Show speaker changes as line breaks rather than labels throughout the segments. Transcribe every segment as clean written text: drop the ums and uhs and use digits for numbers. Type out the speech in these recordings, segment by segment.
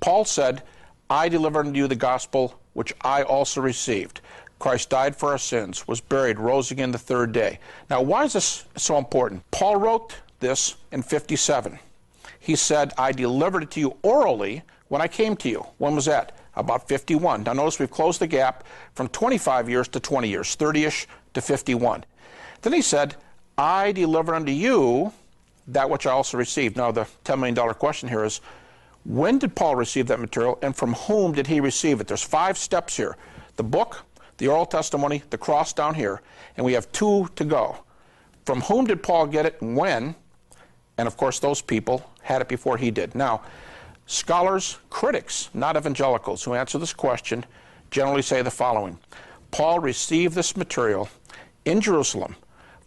Paul said, I delivered unto you the gospel which I also received. Christ died for our sins, was buried, rose again the third day. Now, why is this so important? Paul wrote this in 57. He said, I delivered it to you orally when I came to you. When was that? About 51. Now, notice we've closed the gap from 25 years to 20 years, 30-ish to 51. Then he said, I delivered unto you that which I also received. Now, the $10 million question here is, when did Paul receive that material, and from whom did he receive it? There's 5 steps here. The book, the oral testimony, the cross down here, and we have 2 to go. From whom did Paul get it and when? And of course, those people had it before he did. Now, scholars, critics, not evangelicals, who answer this question generally say the following. Paul received this material in Jerusalem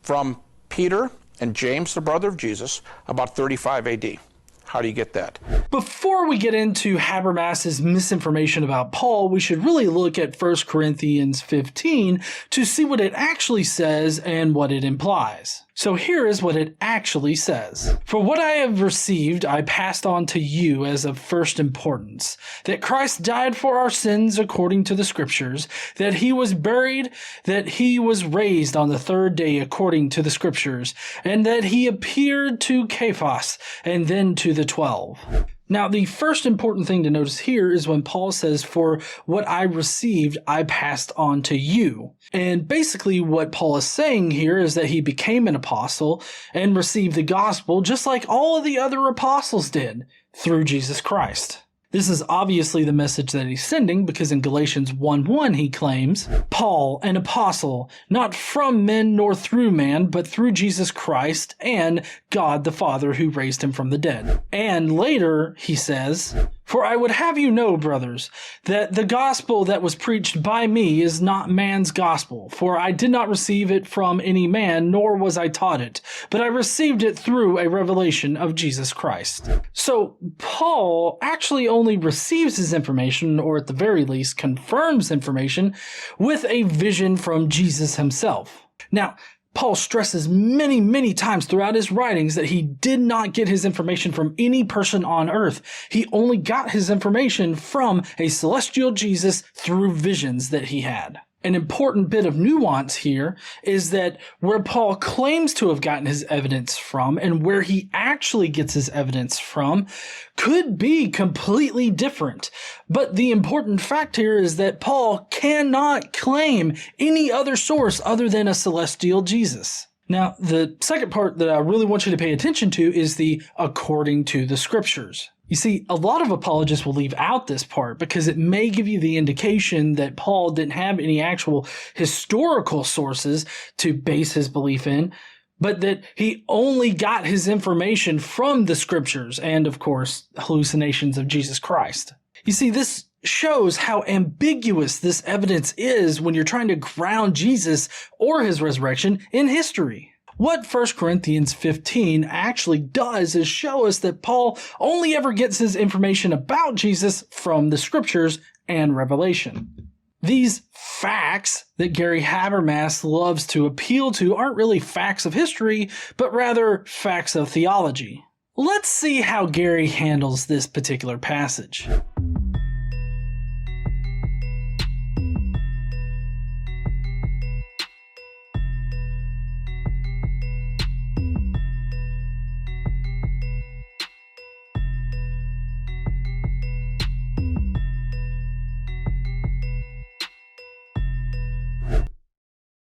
from Peter and James, the brother of Jesus, about 35 AD. How do you get that?
Before we get into Habermas's misinformation about Paul, we should really look at 1 Corinthians 15 to see what it actually says and what it implies. So here is what it actually says. For what I have received, I passed on to you as of first importance, that Christ died for our sins according to the Scriptures, that he was buried, that he was raised on the third day according to the Scriptures, and that he appeared to Cephas and then to the 12. Now, the first important thing to notice here is when Paul says, for what I received, I passed on to you. And basically what Paul is saying here is that he became an apostle and received the gospel just like all of the other apostles did through Jesus Christ. This is obviously the message that he's sending, because in Galatians 1:1 he claims, Paul, an apostle, not from men nor through man, but through Jesus Christ and God the Father who raised him from the dead. And later he says, for I would have you know, brothers, that the gospel that was preached by me is not man's gospel, for I did not receive it from any man, nor was I taught it, but I received it through a revelation of Jesus Christ. So Paul actually only receives his information, or at the very least confirms information, with a vision from Jesus himself. Now, Paul stresses many, many times throughout his writings that he did not get his information from any person on earth. He only got his information from a celestial Jesus through visions that he had. An important bit of nuance here is that where Paul claims to have gotten his evidence from and where he actually gets his evidence from could be completely different. But the important fact here is that Paul cannot claim any other source other than a celestial Jesus. Now, the second part that I really want you to pay attention to is the according to the Scriptures. You see, a lot of apologists will leave out this part because it may give you the indication that Paul didn't have any actual historical sources to base his belief in, but that he only got his information from the Scriptures and, of course, hallucinations of Jesus Christ. You see, this shows how ambiguous this evidence is when you're trying to ground Jesus or his resurrection in history. What 1 Corinthians 15 actually does is show us that Paul only ever gets his information about Jesus from the Scriptures and Revelation. These facts that Gary Habermas loves to appeal to aren't really facts of history, but rather facts of theology. Let's see how Gary handles this particular passage.